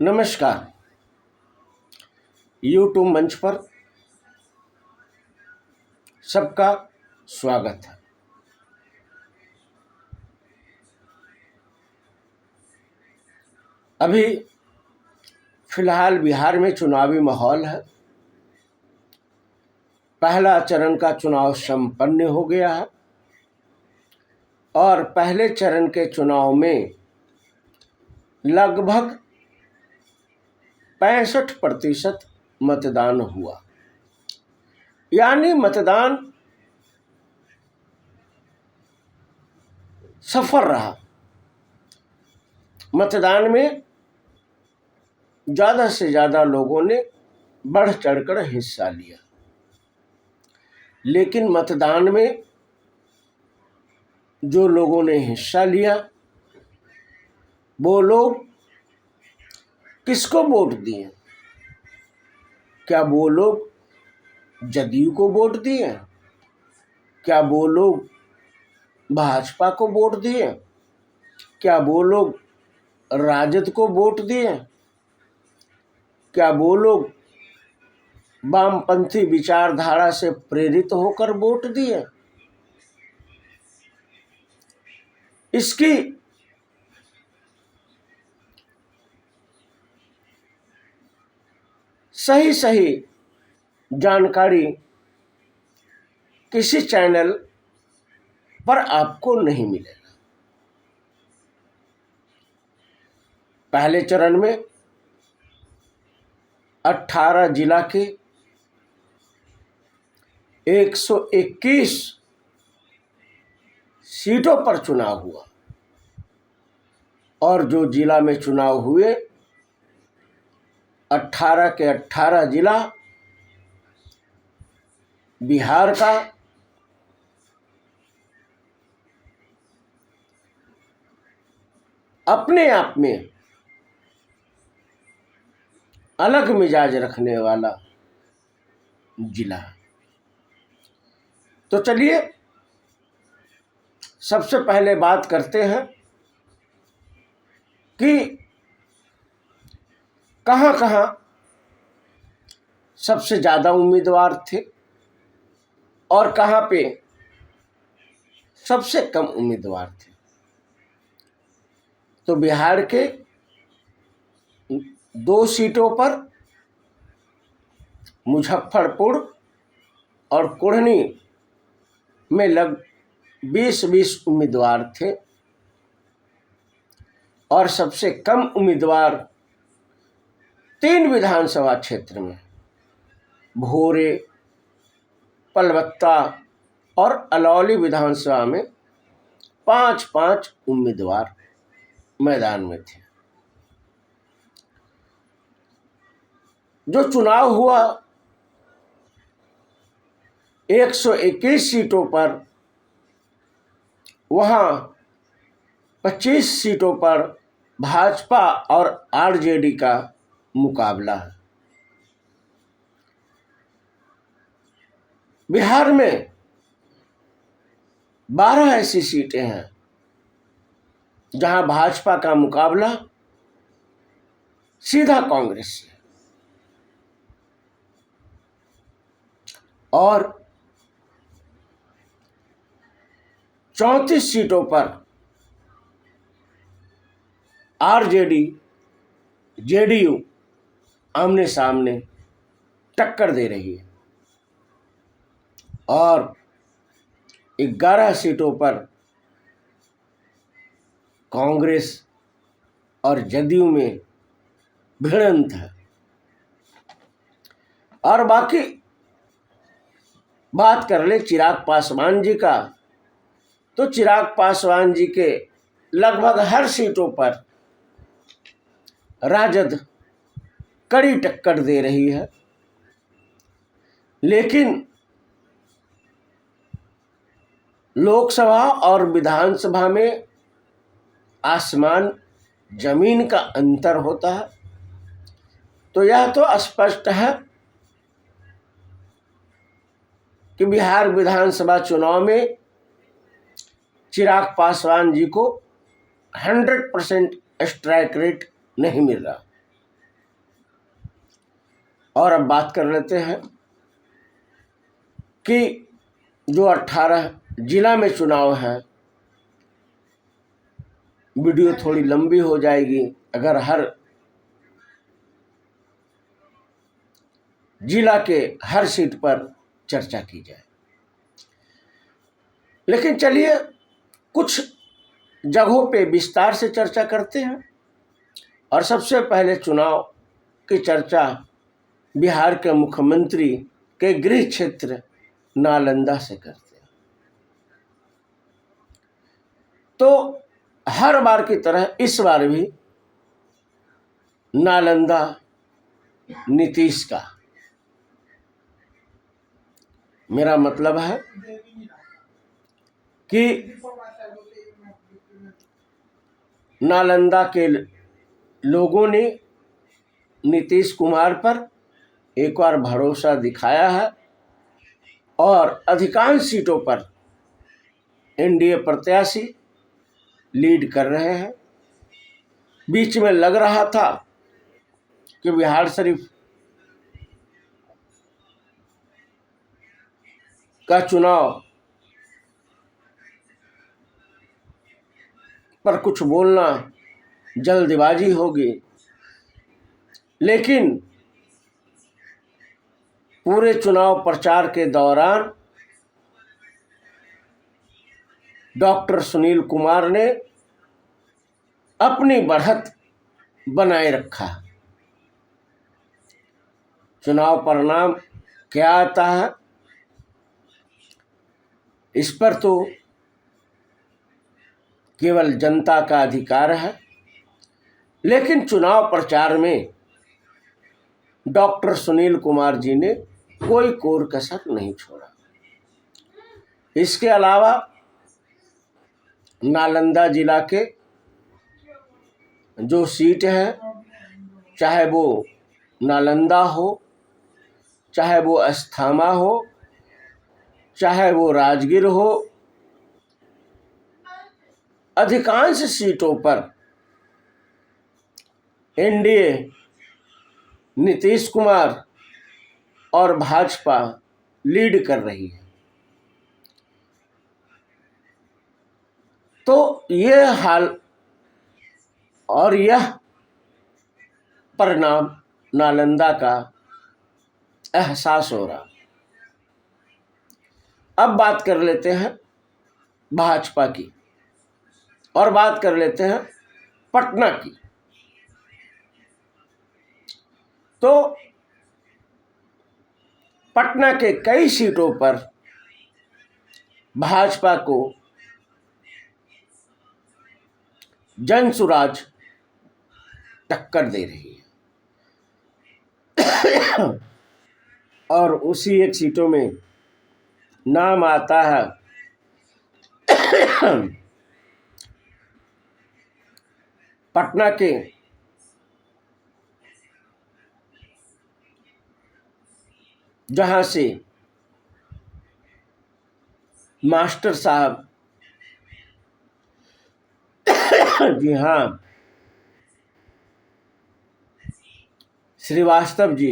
नमस्कार। यूट्यूब मंच पर सबका स्वागत है। अभी फिलहाल बिहार में चुनावी माहौल है। पहला चरण का चुनाव संपन्न हो गया है और पहले चरण के चुनाव में लगभग 65% मतदान हुआ, यानी मतदान सफल रहा। मतदान में ज़्यादा से ज़्यादा लोगों ने बढ़ चढ़कर हिस्सा लिया, लेकिन मतदान में जो लोगों ने हिस्सा लिया वो लोग किसको वोट दिए? क्या वो लोग जदयू को वोट दिए? क्या वो लोग भाजपा को वोट दिए? क्या वो लोग राजद को वोट दिए? क्या वो लोग वामपंथी विचारधारा से प्रेरित होकर वोट दिए? इसकी सही सही जानकारी किसी चैनल पर आपको नहीं मिलेगा। पहले चरण में 18 जिला के 121 सीटों पर चुनाव हुआ और जो जिला में चुनाव हुए 18 के 18 जिला बिहार का अपने आप में अलग मिजाज रखने वाला जिला। तो चलिए सबसे पहले बात करते हैं कि कहाँ कहाँ सबसे ज़्यादा उम्मीदवार थे और कहाँ पे सबसे कम उम्मीदवार थे। तो बिहार के 2 सीटों पर मुजफ्फरपुर और कुढ़नी में लग 20-20 उम्मीदवार थे और सबसे कम उम्मीदवार 3 विधानसभा क्षेत्र में भोरे, पलवत्ता और अलौली विधानसभा में 5-5 उम्मीदवार मैदान में थे। जो चुनाव हुआ 121 सीटों पर, वहाँ 25 सीटों पर भाजपा और आरजेडी का मुकाबला है। बिहार में 12 ऐसी सीटें हैं जहां भाजपा का मुकाबला सीधा कांग्रेस से और 34 सीटों पर आरजेडी जेडीयू आमने सामने टक्कर दे रही है और 11 सीटों पर कांग्रेस और जदयू में भिड़ंत है। और बाकी बात कर ले चिराग पासवान जी का, तो चिराग पासवान जी के लगभग हर सीटों पर राजद कड़ी टक्कर दे रही है, लेकिन लोकसभा और विधानसभा में आसमान जमीन का अंतर होता है। तो यह तो स्पष्ट है कि बिहार विधानसभा चुनाव में चिराग पासवान जी को 100% स्ट्राइक रेट नहीं मिल रहा। और अब बात कर लेते हैं कि जो 18 जिला में चुनाव है, वीडियो थोड़ी लंबी हो जाएगी अगर हर जिला के हर सीट पर चर्चा की जाए। लेकिन चलिए कुछ जगहों पे विस्तार से चर्चा करते हैं। और सबसे पहले चुनाव की चर्चा बिहार के मुख्यमंत्री के गृह क्षेत्र नालंदा से करते हैं। तो हर बार की तरह इस बार भी नालंदा नीतीश का, मेरा मतलब है कि नालंदा के लोगों ने नीतीश कुमार पर एक बार भरोसा दिखाया है और अधिकांश सीटों पर एनडीए प्रत्याशी लीड कर रहे हैं। बीच में लग रहा था कि बिहार शरीफ का चुनाव पर कुछ बोलना जल्दबाजी होगी, लेकिन पूरे चुनाव प्रचार के दौरान डॉक्टर सुनील कुमार ने अपनी बढ़त बनाए रखा। चुनाव परिणाम क्या आता है इस पर तो केवल जनता का अधिकार है, लेकिन चुनाव प्रचार में डॉक्टर सुनील कुमार जी ने कोई कोर कसर नहीं छोड़ा। इसके अलावा नालंदा जिला के जो सीट है, चाहे वो नालंदा हो, चाहे वो अस्थामा हो, चाहे वो राजगीर हो, अधिकांश सीटों पर एनडीए नीतीश कुमार और भाजपा लीड कर रही है। तो ये हाल और यह परिणाम नालंदा का एहसास हो रहा। अब बात कर लेते हैं भाजपा की और बात कर लेते हैं पटना की। तो पटना के कई सीटों पर भाजपा को जनसुराज टक्कर दे रही है और उसी एक सीटों में नाम आता है पटना के जहां से मास्टर साहब, जी हाँ, श्रीवास्तव जी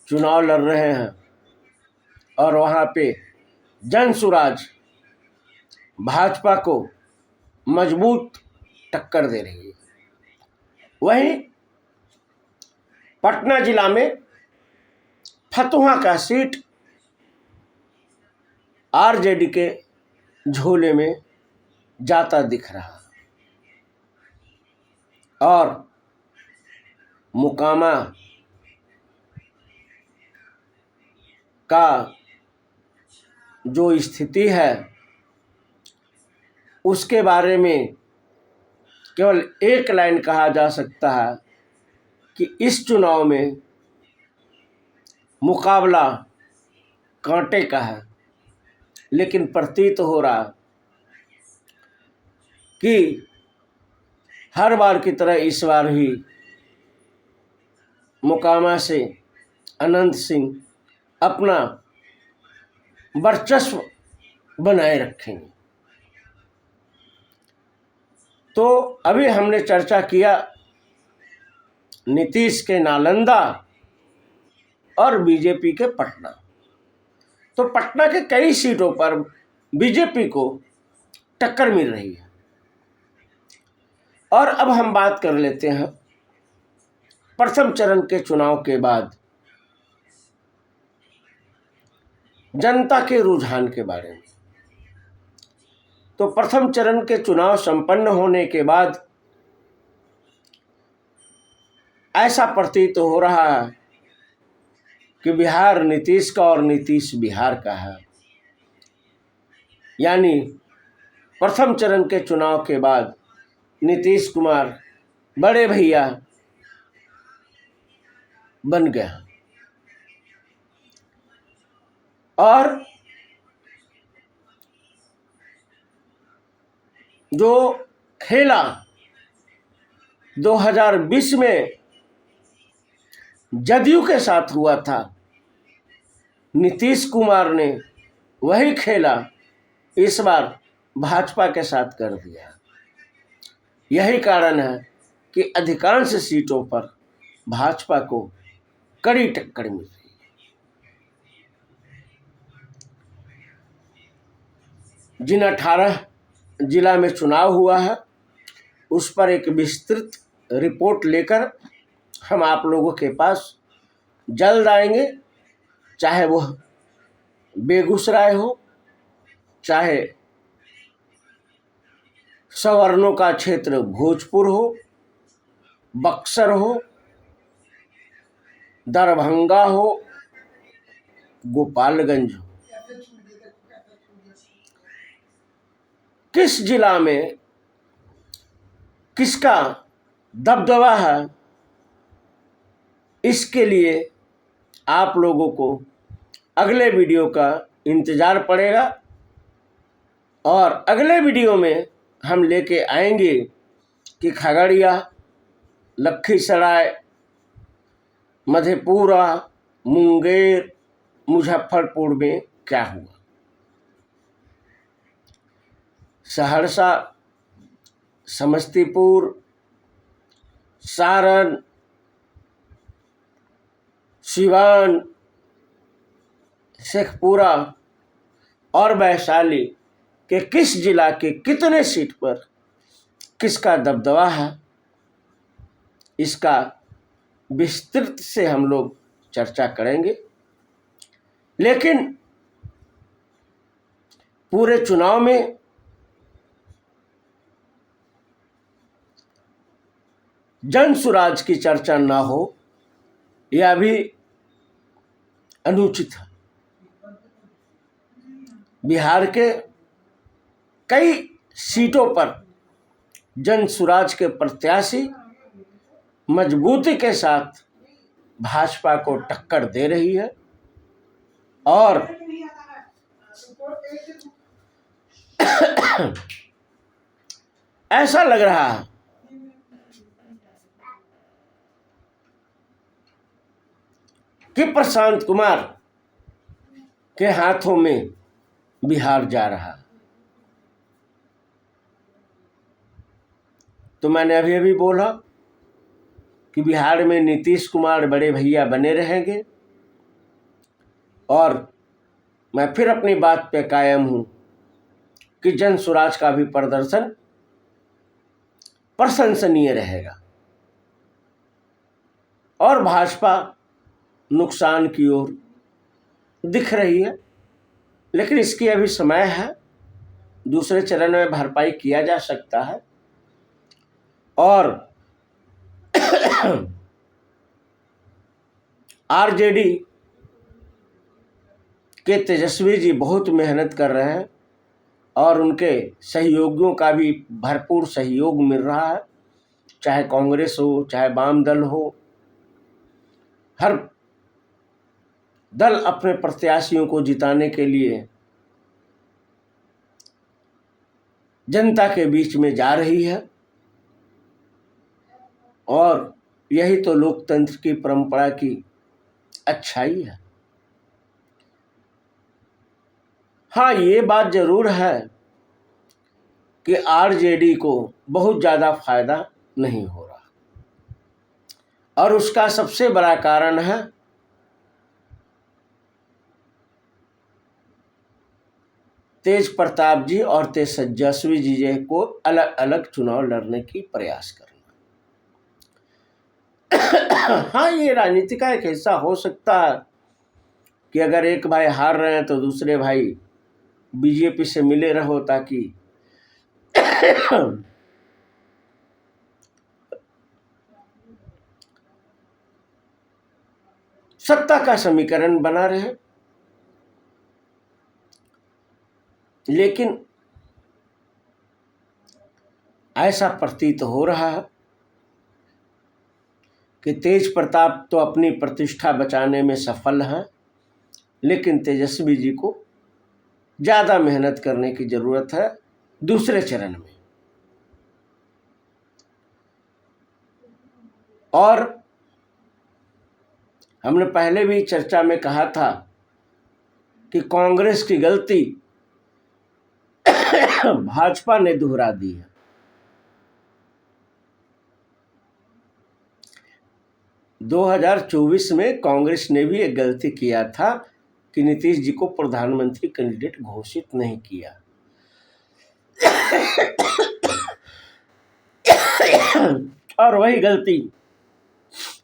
चुनाव लड़ रहे हैं और वहां पे जनसुराज भाजपा को मजबूत टक्कर दे रही है। वहीं पटना जिला में फतुहा का सीट आरजेडी के झोले में जाता दिख रहा और मोकामा का जो स्थिति है उसके बारे में केवल एक लाइन कहा जा सकता है कि इस चुनाव में मुकाबला कांटे का है, लेकिन प्रतीत हो रहा कि हर बार की तरह इस बार भी मोकामा से अनंत सिंह अपना वर्चस्व बनाए रखेंगे। तो अभी हमने चर्चा किया नीतीश के नालंदा और बीजेपी के पटना। तो पटना के कई सीटों पर बीजेपी को टक्कर मिल रही है। और अब हम बात कर लेते हैं प्रथम चरण के चुनाव के बाद जनता के रुझान के बारे में। तो प्रथम चरण के चुनाव संपन्न होने के बाद ऐसा प्रतीत हो रहा है कि बिहार नीतीश का और नीतीश बिहार का है। यानी प्रथम चरण के चुनाव के बाद नीतीश कुमार बड़े भैया बन गया। और जो खेला 2020 में जदयू के साथ हुआ था, नीतीश कुमार ने वही खेला इस बार भाजपा के साथ कर दिया। यही कारण है कि अधिकांश सीटों पर भाजपा को कड़ी टक्कर मिल रही है। जिन 18 जिला में चुनाव हुआ है उस पर एक विस्तृत रिपोर्ट लेकर हम आप लोगों के पास जल्द आएंगे, चाहे वह बेगूसराय हो, चाहे सवर्णों का क्षेत्र भोजपुर हो, बक्सर हो, दरभंगा हो, गोपालगंज हो। किस जिला में किसका दबदबा है, इसके लिए आप लोगों को अगले वीडियो का इंतज़ार पड़ेगा। और अगले वीडियो में हम लेके आएंगे कि खगड़िया, लखीसराय, मधेपुरा, मुंगेर, मुजफ्फरपुर में क्या हुआ, सहरसा, समस्तीपुर, सारण, सिवान, शेखपुरा और वैशाली के किस जिला के कितने सीट पर किसका दबदबा है, इसका विस्तृत से हम लोग चर्चा करेंगे। लेकिन पूरे चुनाव में जनसुराज की चर्चा ना हो यह भी अनुचित है। बिहार के कई सीटों पर जनसुराज के प्रत्याशी मजबूती के साथ भाजपा को टक्कर दे रही है। और ऐसा लग रहा है कि प्रशांत कुमार के हाथों में बिहार जा रहा है। तो मैंने अभी अभी बोला कि बिहार में नीतीश कुमार बड़े भैया बने रहेंगे। और मैं फिर अपनी बात पे कायम हूं कि जनसुराज का भी प्रदर्शन प्रशंसनीय रहेगा और भाजपा नुकसान की ओर दिख रही है। लेकिन इसकी अभी समय है, दूसरे चरण में भरपाई किया जा सकता है। और आरजेडी के तेजस्वी जी बहुत मेहनत कर रहे हैं और उनके सहयोगियों का भी भरपूर सहयोग मिल रहा है, चाहे कांग्रेस हो, चाहे वाम दल हो। हर दल अपने प्रत्याशियों को जिताने के लिए जनता के बीच में जा रही है। और यही तो लोकतंत्र की परंपरा की अच्छाई है। हाँ, ये बात जरूर है कि आरजेडी को बहुत ज़्यादा फायदा नहीं हो रहा और उसका सबसे बड़ा कारण है तेज प्रताप जी और तेजस्वी जी को अलग अलग चुनाव लड़ने की प्रयास करना। हाँ, ये राजनीति का एक हिस्सा हो सकता है कि अगर एक भाई हार रहे हैं तो दूसरे भाई बीजेपी से मिले रहो, ताकि सत्ता का समीकरण बना रहे। लेकिन ऐसा प्रतीत हो रहा है कि तेज प्रताप तो अपनी प्रतिष्ठा बचाने में सफल हैं, लेकिन तेजस्वी जी को ज़्यादा मेहनत करने की ज़रूरत है दूसरे चरण में। और हमने पहले भी चर्चा में कहा था कि कांग्रेस की गलती भाजपा ने दोहरा दी है। – 2024 में कांग्रेस ने भी एक गलती किया था कि नीतीश जी को प्रधानमंत्री कैंडिडेट घोषित नहीं किया। और वही गलती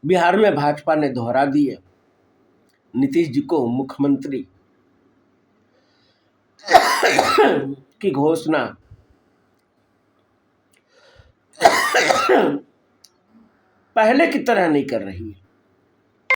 बिहार में भाजपा ने दोहरा दी है। नीतीश जी को मुख्यमंत्री की घोषणा पहले की तरह नहीं कर रही है।